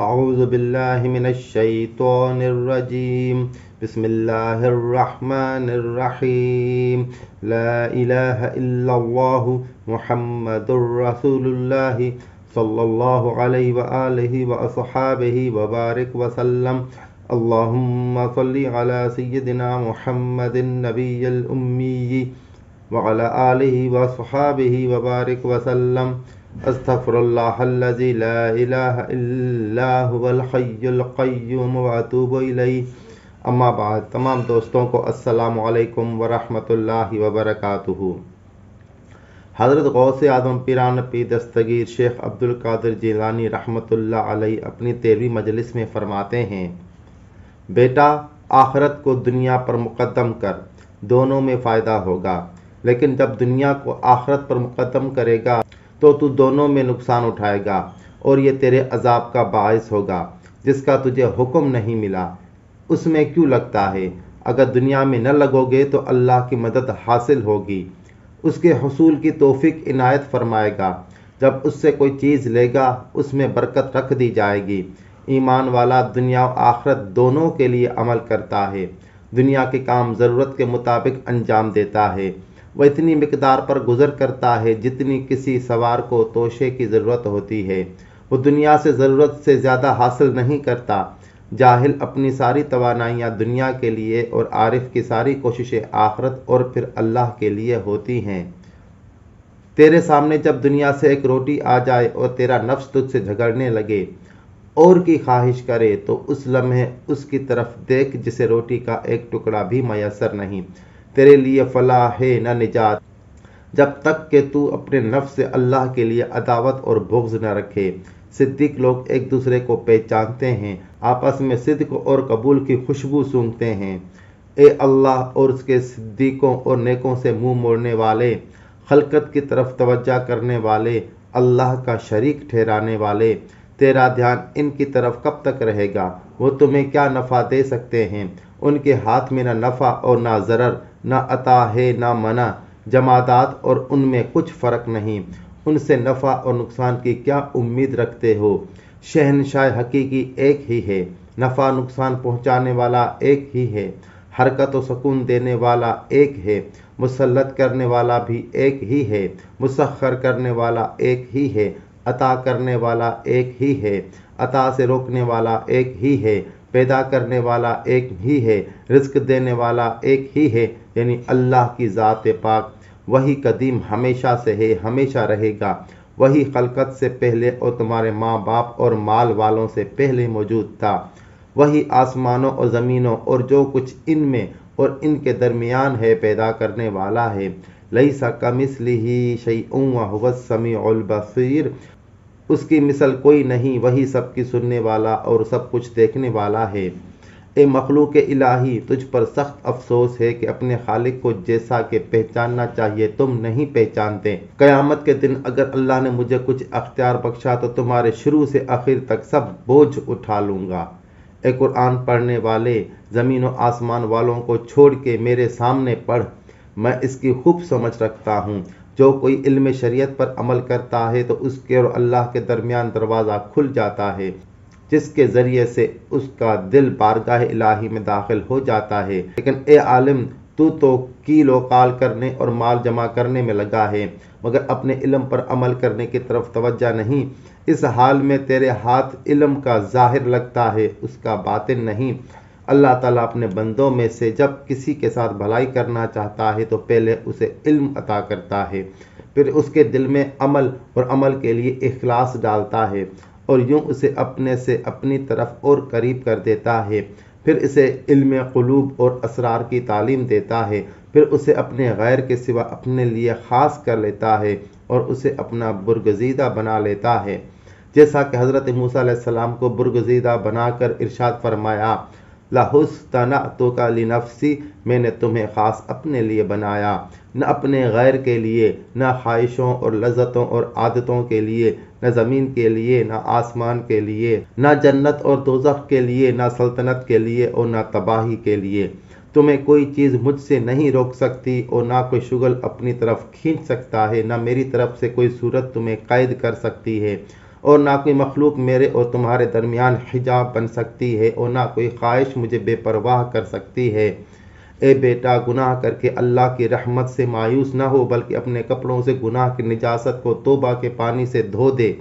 أعوذ بالله من الشيطان الرجيم بسم الله الرحمن الرحيم لا إله إلا الله محمد رسول الله صلى الله عليه وآله وأصحابه وبارك وسلم اللهم صل على سيدنا محمد النبي الأمي وعلى آله وصحابه وبارك وسلم استغفر الله الذي لا إله إلا هو الحي القيوم وأتوب إليه اما بعد۔ تمام دوستوں کو السلام علیکم ورحمۃ اللہ وبرکاتہ۔ حضرت غوث اعظم پیران پیر دستگیر شیخ عبد القادر جیلانی رحمۃ اللہ علیہ اپنی 13ویں مجلس میں فرماتے ہیں، بیٹا آخرت کو دنیا پر مقدم کر، دونوں میں فائدہ ہوگا، لیکن جب دنیا کو آخرت پر مقدم کرے گا تو تو دونوں میں نقصان اٹھائے گا اور یہ تیرے عذاب کا باعث ہوگا۔ جس کا تجھے حکم نہیں ملا اس میں کیوں لگتا ہے؟ اگر دنیا میں نہ لگو گے تو اللہ کی مدد حاصل ہوگی، اس کے حصول کی توفیق عنایت فرمائے گا۔ جب اس سے کوئی چیز لے گا اس میں برکت رکھ دی جائے گی۔ ایمان والا دنیا و آخرت دونوں کے لیے عمل کرتا ہے، دنیا کے کام ضرورت کے مطابق انجام دیتا ہے۔ وہ اتنی مقدار پر گزر کرتا ہے جتنی کسی سوار کو توشے کی ضرورت ہوتی ہے۔ وہ دنیا سے ضرورت سے زیادہ حاصل نہیں کرتا۔ جاہل اپنی ساری توانائیاں دنیا کے لیے اور عارف کی ساری کوششیں آخرت اور پھر اللہ کے لیے ہوتی ہیں۔ تیرے سامنے جب دنیا سے ایک روٹی آ جائے اور تیرا نفس تجھ سے جھگڑنے لگے اور کی خواہش کرے تو اس لمحے اس کی طرف دیکھ جسے روٹی کا ایک ٹکڑا بھی میسر نہیں۔ تیرے لیے فلاح ہے نہ نجات جب تک کہ تو اپنے نفس سے اللہ کے لیے عداوت اور بغض نہ رکھے۔ صدیق لوگ ایک دوسرے کو پہچانتے ہیں، آپس میں صدق اور قبول کی خوشبو سونگھتے ہیں۔ اے اللہ اور اس کے صدیقوں اور نیکوں سے منہ موڑنے والے، خلقت کی طرف توجہ کرنے والے، اللہ کا شریک ٹھہرانے والے، تیرا دھیان ان کی طرف کب تک رہے گا؟ وہ تمہیں کیا نفع دے سکتے ہیں؟ ان کے ہاتھ میں نہ نفع اور نہ ضرر، نہ عطا ہے نہ منع۔ جمادات اور ان میں کچھ فرق نہیں، ان سے نفع اور نقصان کی کیا امید رکھتے ہو؟ شہنشاہ حقیقی ایک ہی ہے، نفع نقصان پہنچانے والا ایک ہی ہے، حرکت و سکون دینے والا ایک ہے، مسلط کرنے والا بھی ایک ہی ہے، مسخر کرنے والا ایک ہی ہے، عطا کرنے والا ایک ہی ہے، عطا سے روکنے والا ایک ہی ہے، پیدا کرنے والا ایک ہی ہے، رزق دینے والا ایک ہی ہے، یعنی اللہ کی ذات پاک۔ وہی قدیم ہمیشہ سے ہے، ہمیشہ رہے گا۔ وہی خلقت سے پہلے اور تمہارے ماں باپ اور مال والوں سے پہلے موجود تھا۔ وہی آسمانوں اور زمینوں اور جو کچھ ان میں اور ان کے درمیان ہے پیدا کرنے والا ہے۔ لیس کمثلہ شیء وہو السمیع البصیر، اس کی مثل کوئی نہیں، وہی سب کی سننے والا اور سب کچھ دیکھنے والا ہے۔ اے مخلوق الہی، تجھ پر سخت افسوس ہے کہ اپنے خالق کو جیسا کہ پہچاننا چاہیے تم نہیں پہچانتے۔ قیامت کے دن اگر اللہ نے مجھے کچھ اختیار بخشا تو تمہارے شروع سے آخر تک سب بوجھ اٹھا لوں گا۔ اے قرآن پڑھنے والے، زمین و آسمان والوں کو چھوڑ کے میرے سامنے پڑھ، میں اس کی خوب سمجھ رکھتا ہوں۔ جو کوئی علم شریعت پر عمل کرتا ہے تو اس کے اور اللہ کے درمیان دروازہ کھل جاتا ہے، جس کے ذریعے سے اس کا دل بارگاہ الہی میں داخل ہو جاتا ہے۔ لیکن اے عالم، تو کیل و قال کرنے اور مال جمع کرنے میں لگا ہے، مگر اپنے علم پر عمل کرنے کی طرف توجہ نہیں۔ اس حال میں تیرے ہاتھ علم کا ظاہر لگتا ہے، اس کا باطن نہیں۔ اللہ تعالیٰ اپنے بندوں میں سے جب کسی کے ساتھ بھلائی کرنا چاہتا ہے تو پہلے اسے علم عطا کرتا ہے، پھر اس کے دل میں عمل اور عمل کے لیے اخلاص ڈالتا ہے، اور یوں اسے اپنے سے اپنی طرف اور قریب کر دیتا ہے، پھر اسے علم قلوب اور اسرار کی تعلیم دیتا ہے، پھر اسے اپنے غیر کے سوا اپنے لیے خاص کر لیتا ہے اور اسے اپنا برگزیدہ بنا لیتا ہے، جیسا کہ حضرت موسیٰ علیہ السلام کو برگزیدہ بنا کر ارشاد فرمایا، لَاصْطَنَعْتُكَ لِنَفْسِي، میں نے تمہیں خاص اپنے لیے بنایا، نہ اپنے غیر کے لیے، نہ خواہشوں اور لذتوں اور عادتوں کے لیے، نہ زمین کے لیے، نہ آسمان کے لیے، نہ جنت اور دوزخ کے لیے، نہ سلطنت کے لیے اور نہ تباہی کے لیے۔ تمہیں کوئی چیز مجھ سے نہیں روک سکتی اور نہ کوئی شغل اپنی طرف کھینچ سکتا ہے، نہ میری طرف سے کوئی صورت تمہیں قید کر سکتی ہے، اور نہ کوئی مخلوق میرے اور تمہارے درمیان حجاب بن سکتی ہے، اور نہ کوئی خواہش مجھے بے پرواہ کر سکتی ہے۔ اے بیٹا، گناہ کر کے اللہ کی رحمت سے مایوس نہ ہو، بلکہ اپنے کپڑوں سے گناہ کی نجاست کو توبہ کے پانی سے دھو دے۔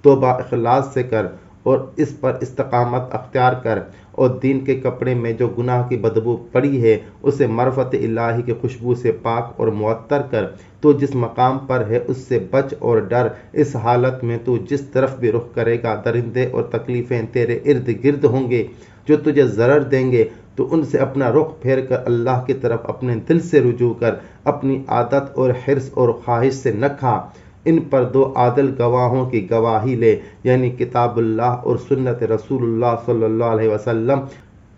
توبہ اخلاص سے کر اور اس پر استقامت اختیار کر، اور دین کے کپڑے میں جو گناہ کی بدبو پڑی ہے اسے معرفت الہی کی خوشبو سے پاک اور معطر کر۔ تو جس مقام پر ہے اس سے بچ اور ڈر۔ اس حالت میں تو جس طرف بھی رخ کرے گا، درندے اور تکلیفیں تیرے ارد گرد ہوں گے جو تجھے ضرر دیں گے، تو ان سے اپنا رخ پھیر کر اللہ کی طرف اپنے دل سے رجوع کر، اپنی عادت اور حرص اور خواہش سے نہ کھا۔ ان پر دو عادل گواہوں کی گواہی لے، یعنی کتاب اللہ اور سنت رسول اللہ صلی اللہ علیہ وسلم،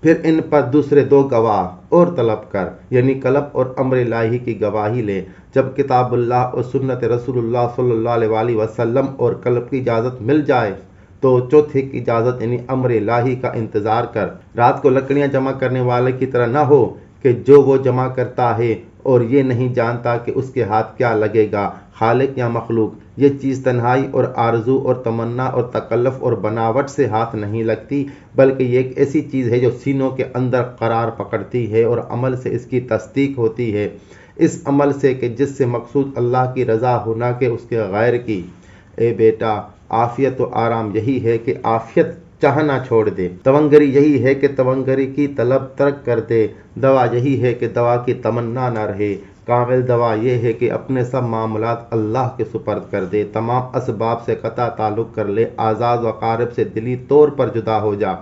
پھر ان پر دوسرے دو گواہ اور طلب کر، یعنی قلب اور امر الہی کی گواہی لے۔ جب کتاب اللہ اور سنت رسول اللہ صلی اللہ علیہ وسلم اور قلب کی اجازت مل جائے تو چوتھے کی اجازت یعنی امر الہی کا انتظار کر۔ رات کو لکڑیاں جمع کرنے والے کی طرح نہ ہو کہ جو وہ جمع کرتا ہے اور یہ نہیں جانتا کہ اس کے ہاتھ کیا لگے گا، خالق یا مخلوق۔ یہ چیز تنہائی اور آرزو اور تمنا اور تکلف اور بناوٹ سے ہاتھ نہیں لگتی، بلکہ یہ ایک ایسی چیز ہے جو سینوں کے اندر قرار پکڑتی ہے اور عمل سے اس کی تصدیق ہوتی ہے، اس عمل سے کہ جس سے مقصود اللہ کی رضا ہونا کہ اس کے غیر کی۔ اے بیٹا، عافیت و آرام یہی ہے کہ عافیت چاہنا چھوڑ دے، تونگری یہی ہے کہ تونگری کی طلب ترک کر دے، دوا یہی ہے کہ دوا کی تمنا نہ رہے۔ کامل دوا یہ ہے کہ اپنے سب معاملات اللہ کے سپرد کر دے، تمام اسباب سے قطع تعلق کر لے، اعزاز و اقارب سے دلی طور پر جدا ہو جا۔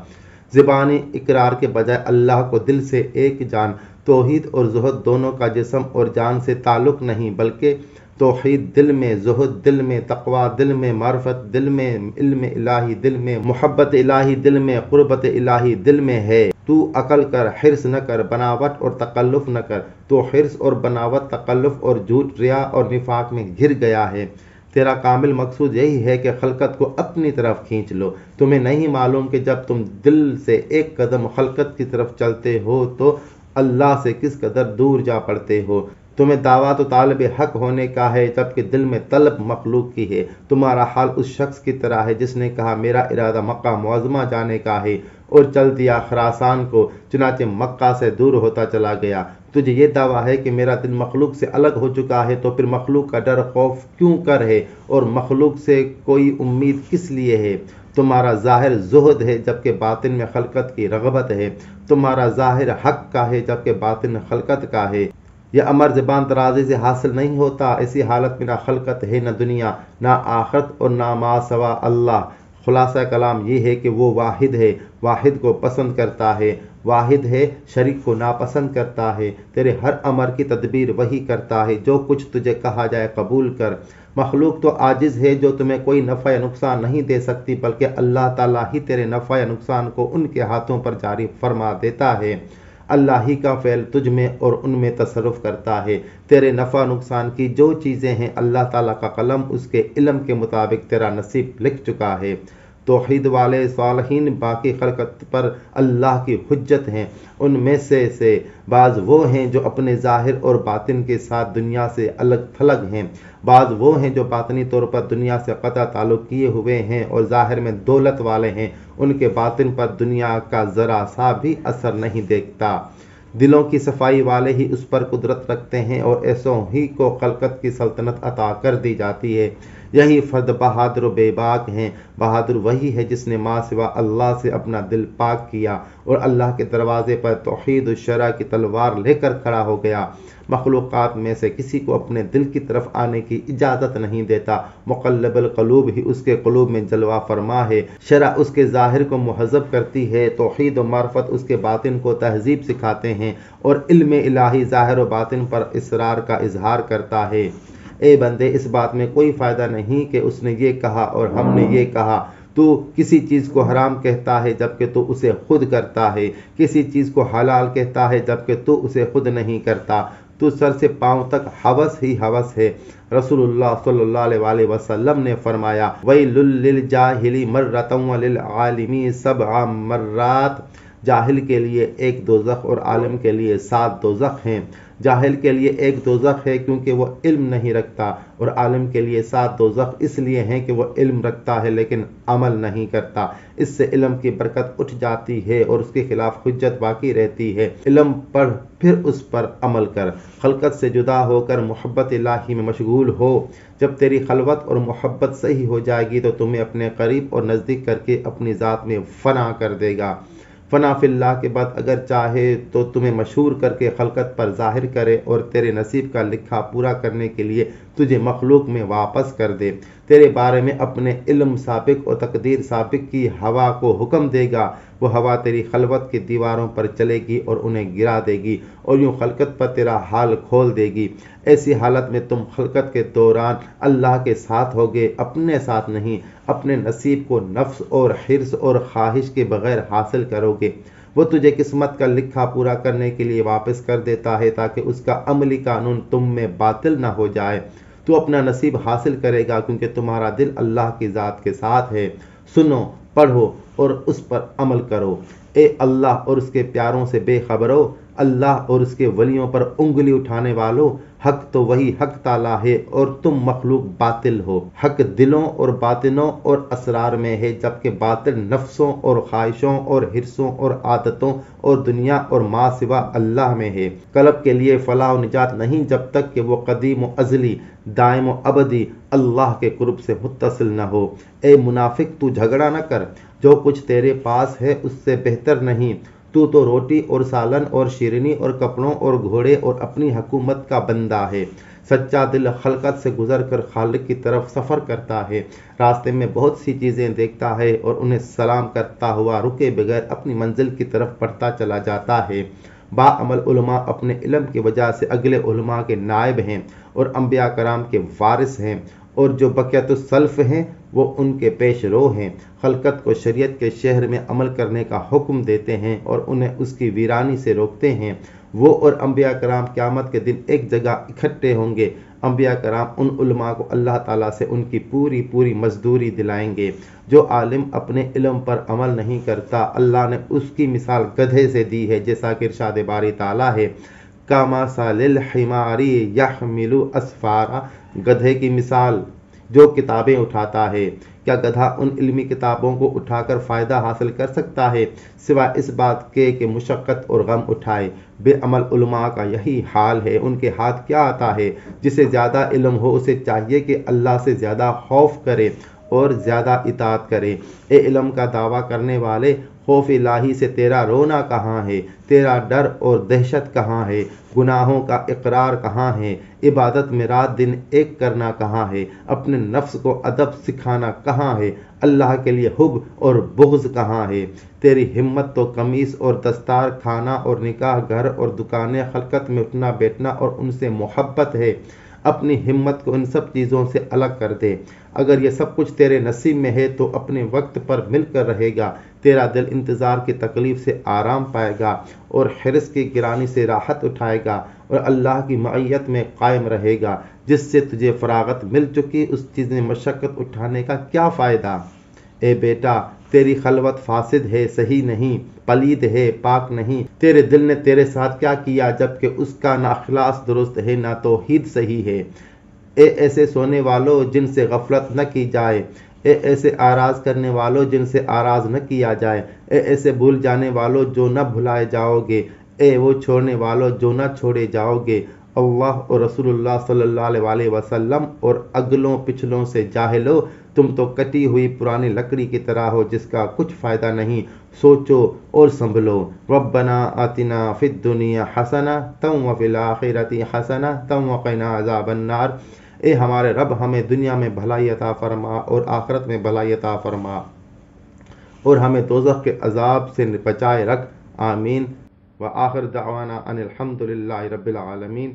زبانی اقرار کے بجائے اللہ کو دل سے ایک جان۔ توحید اور زہد دونوں کا جسم اور جان سے تعلق نہیں، بلکہ توحید دل میں، زہد دل میں، تقوی دل میں، معرفت دل میں، علم الہی دل میں، محبت الہی دل میں، قربت الہی دل میں ہے۔ تو عقل کر، حرص نہ کر، بناوٹ اور تکلف نہ کر۔ تو حرص اور بناوٹ، تکلف اور جھوٹ، ریا اور نفاق میں گر گیا ہے۔ تیرا کامل مقصود یہی ہے کہ خلقت کو اپنی طرف کھینچ لو۔ تمہیں نہیں معلوم کہ جب تم دل سے ایک قدم خلقت کی طرف چلتے ہو تو اللہ سے کس قدر دور جا پڑتے ہو۔ تمہیں دعویٰ تو طالب حق ہونے کا ہے، جبکہ دل میں طلب مخلوق کی ہے۔ تمہارا حال اس شخص کی طرح ہے جس نے کہا میرا ارادہ مکہ معظمہ جانے کا ہے، اور چل دیا خراسان کو، چنانچہ مکہ سے دور ہوتا چلا گیا۔ تجھے یہ دعویٰ ہے کہ میرا دل مخلوق سے الگ ہو چکا ہے، تو پھر مخلوق کا ڈر خوف کیوں کر ہے، اور مخلوق سے کوئی امید کس لیے ہے؟ تمہارا ظاہر زہد ہے جبکہ باطن میں خلقت کی رغبت ہے۔ تمہارا ظاہر حق کا ہے جبکہ باطن خلقت کا ہے۔ یہ امر زبان درازی سے حاصل نہیں ہوتا۔ ایسی حالت میں نہ خلقت ہے، نہ دنیا، نہ آخرت، اور نہ ما سوا اللہ۔ خلاصہ کلام یہ ہے کہ وہ واحد ہے، واحد کو پسند کرتا ہے، واحد ہے، شریک کو ناپسند کرتا ہے۔ تیرے ہر امر کی تدبیر وہی کرتا ہے۔ جو کچھ تجھے کہا جائے قبول کر۔ مخلوق تو عاجز ہے جو تمہیں کوئی نفع یا نقصان نہیں دے سکتی، بلکہ اللہ تعالیٰ ہی تیرے نفع یا نقصان کو ان کے ہاتھوں پر جاری فرما دیتا ہے۔ اللہ ہی کا فعل تجھ میں اور ان میں تصرف کرتا ہے۔ تیرے نفع نقصان کی جو چیزیں ہیں، اللہ تعالیٰ کا قلم اس کے علم کے مطابق تیرا نصیب لکھ چکا ہے۔ توحید والے صالحین باقی خلقت پر اللہ کی حجت ہیں۔ ان میں سے بعض وہ ہیں جو اپنے ظاہر اور باطن کے ساتھ دنیا سے الگ تھلگ ہیں، بعض وہ ہیں جو باطنی طور پر دنیا سے قطع تعلق کیے ہوئے ہیں اور ظاہر میں دولت والے ہیں، ان کے باطن پر دنیا کا ذرا سا بھی اثر نہیں دیکھتا۔ دلوں کی صفائی والے ہی اس پر قدرت رکھتے ہیں، اور ایسوں ہی کو خلقت کی سلطنت عطا کر دی جاتی ہے۔ یہی فرد بہادر و بے باک ہیں۔ بہادر وہی ہے جس نے ماں سوا اللہ سے اپنا دل پاک کیا اور اللہ کے دروازے پر توحید و شرع کی تلوار لے کر کھڑا ہو گیا۔ مخلوقات میں سے کسی کو اپنے دل کی طرف آنے کی اجازت نہیں دیتا۔ مقلب القلوب ہی اس کے قلوب میں جلوہ فرما ہے۔ شرع اس کے ظاہر کو مہذب کرتی ہے، توحید و معرفت اس کے باطن کو تہذیب سکھاتے ہیں، اور علم الہی ظاہر و باطن پر اسرار کا اظہار کرتا ہے۔ اے بندے، اس بات میں کوئی فائدہ نہیں کہ اس نے یہ کہا اور ہم نے یہ کہا۔ تو کسی چیز کو حرام کہتا ہے جبکہ تو اسے خود کرتا ہے، کسی چیز کو حلال کہتا ہے جبکہ تو اسے خود نہیں کرتا۔ تو سر سے پاؤں تک ہوس ہی ہوس ہے۔ رسول اللہ صلی اللہ علیہ وسلم نے فرمایا، وَيْلٌ لِّلْجَاهِلِ مَرَّةً وَلِلْعَالِمِ 7 مرات۔ جاہل کے لیے ایک دوزخ اور عالم کے لیے 7 دوزخ ہیں۔ جاہل کے لیے ایک دوزخ ہے کیونکہ وہ علم نہیں رکھتا، اور عالم کے لیے 7 دوزخ اس لیے ہیں کہ وہ علم رکھتا ہے لیکن عمل نہیں کرتا۔ اس سے علم کی برکت اٹھ جاتی ہے اور اس کے خلاف حجت باقی رہتی ہے۔ علم پڑھ پھر اس پر عمل کر، خلقت سے جدا ہو کر محبت الہی میں مشغول ہو۔ جب تیری خلوت اور محبت صحیح ہو جائے گی تو تمہیں اپنے قریب اور نزدیک کر کے اپنی ذات میں فنا کر دے گا۔ فنا فی اللہ کے بعد اگر چاہے تو تمہیں مشہور کر کے خلقت پر ظاہر کرے اور تیرے نصیب کا لکھا پورا کرنے کے لیے تجھے مخلوق میں واپس کر دے۔ تیرے بارے میں اپنے علم سابق اور تقدیر سابق کی ہوا کو حکم دے گا۔ وہ ہوا تیری خلوت کی دیواروں پر چلے گی اور انہیں گرا دے گی اور یوں خلقت پر تیرا حال کھول دے گی۔ ایسی حالت میں تم خلقت کے دوران اللہ کے ساتھ ہوگے، اپنے ساتھ نہیں۔ اپنے نصیب کو نفس اور حرص اور خواہش کے بغیر حاصل کرو گے۔ وہ تجھے قسمت کا لکھا پورا کرنے کے لیے واپس کر دیتا ہے تاکہ اس کا عملی قانون تم میں باطل نہ ہو جائے۔ تو اپنا نصیب حاصل کرے گا کیونکہ تمہارا دل اللہ کی ذات کے ساتھ ہے۔ سنو، پڑھو اور اس پر عمل کرو۔ اے اللہ اور اس کے پیاروں سے بے خبرو، اللہ اور اس کے ولیوں پر انگلی اٹھانے والو، حق تو وہی حق تعالی ہے اور تم مخلوق باطل ہو۔ حق دلوں اور باطنوں اور اسرار میں ہے، جبکہ باطل نفسوں اور خواہشوں اور حرصوں اور عادتوں اور دنیا اور ما سوا اللہ میں ہے۔ قلب کے لیے فلاح و نجات نہیں جب تک کہ وہ قدیم و ازلی، دائم و ابدی اللہ کے قرب سے متصل نہ ہو۔ اے منافق، تو جھگڑا نہ کر، جو کچھ تیرے پاس ہے اس سے بہتر نہیں۔ تو روٹی اور سالن اور شیرینی اور کپڑوں اور گھوڑے اور اپنی حکومت کا بندہ ہے۔ سچا دل خلقت سے گزر کر خالق کی طرف سفر کرتا ہے، راستے میں بہت سی چیزیں دیکھتا ہے اور انہیں سلام کرتا ہوا رکے بغیر اپنی منزل کی طرف بڑھتا چلا جاتا ہے۔ باعمل علماء اپنے علم کی وجہ سے اگلے علماء کے نائب ہیں اور انبیاء کرام کے وارث ہیں، اور جو بقیت السلف ہیں وہ ان کے پیش رو ہیں۔ خلقت کو شریعت کے شہر میں عمل کرنے کا حکم دیتے ہیں اور انہیں اس کی ویرانی سے روکتے ہیں۔ وہ اور انبیاء کرام قیامت کے دن ایک جگہ اکٹھے ہوں گے۔ انبیاء کرام ان علماء کو اللہ تعالیٰ سے ان کی پوری مزدوری دلائیں گے۔ جو عالم اپنے علم پر عمل نہیں کرتا، اللہ نے اس کی مثال گدھے سے دی ہے، جیسا کہ ارشاد باری تعالیٰ ہے، کَمَثَلِ الْحِمَارِ يَحْمِلُ أَسْفَارًا، گدھے کی مثال جو کتابیں اٹھاتا ہے۔ کیا گدھا ان علمی کتابوں کو اٹھا کر فائدہ حاصل کر سکتا ہے سوائے اس بات کے کہ مشقت اور غم اٹھائے؟ بے عمل علماء کا یہی حال ہے۔ ان کے ہاتھ کیا آتا ہے؟ جسے زیادہ علم ہو اسے چاہیے کہ اللہ سے زیادہ خوف کرے اور زیادہ اطاعت کرے۔ اے علم کا دعویٰ کرنے والے، خوف الہی سے تیرا رونا کہاں ہے؟ تیرا ڈر اور دہشت کہاں ہے؟ گناہوں کا اقرار کہاں ہے؟ عبادت میں رات دن ایک کرنا کہاں ہے؟ اپنے نفس کو ادب سکھانا کہاں ہے؟ اللہ کے لیے حب اور بغض کہاں ہے؟ تیری ہمت تو قمیص اور دستار، کھانا اور نکاح، گھر اور دکانیں، خلقت میں اٹھنا بیٹھنا اور ان سے محبت ہے۔ اپنی ہمت کو ان سب چیزوں سے الگ کر دے۔ اگر یہ سب کچھ تیرے نصیب میں ہے تو اپنے وقت پر مل کر رہے گا۔ تیرا دل انتظار کی تکلیف سے آرام پائے گا اور حرص کی گرانی سے راحت اٹھائے گا اور اللہ کی معیت میں قائم رہے گا۔ جس سے تجھے فراغت مل چکی، اس چیز میں مشقت اٹھانے کا کیا فائدہ؟ اے بیٹا، تیری خلوت فاسد ہے، صحیح نہیں، پلید ہے، پاک نہیں۔ تیرے دل نے تیرے ساتھ کیا کیا جبکہ اس کا نہ اخلاص درست ہے نہ توحید صحیح ہے؟ اے ایسے سونے والو جن سے غفلت نہ کی جائے، اے ایسے آراز کرنے والو جن سے آراز نہ کیا جائے، اے ایسے بھول جانے والو جو نہ بھلائے جاؤ گے، اے وہ چھوڑنے والو جو نہ چھوڑے جاؤ گے۔ اللہ اور رسول اللہ صلی اللہ علیہ وسلم اور اگلوں پچھلوں سے جاہلو، تم تو کٹی ہوئی پرانی لکڑی کی طرح ہو جس کا کچھ فائدہ نہیں۔ سوچو اور سنبھلو۔ ربنا آتنا فی الدنیا حسنۃ وفی الآخرۃ حسنۃ وقنا عذاب النار۔ اے ہمارے رب، ہمیں دنیا میں بھلائی عطا فرما اور آخرت میں بھلائی عطا فرما اور ہمیں دوزخ کے عذاب سے بچائے رکھ، آمین۔ وآخر دعوانا ان الحمد للہ رب العالمین۔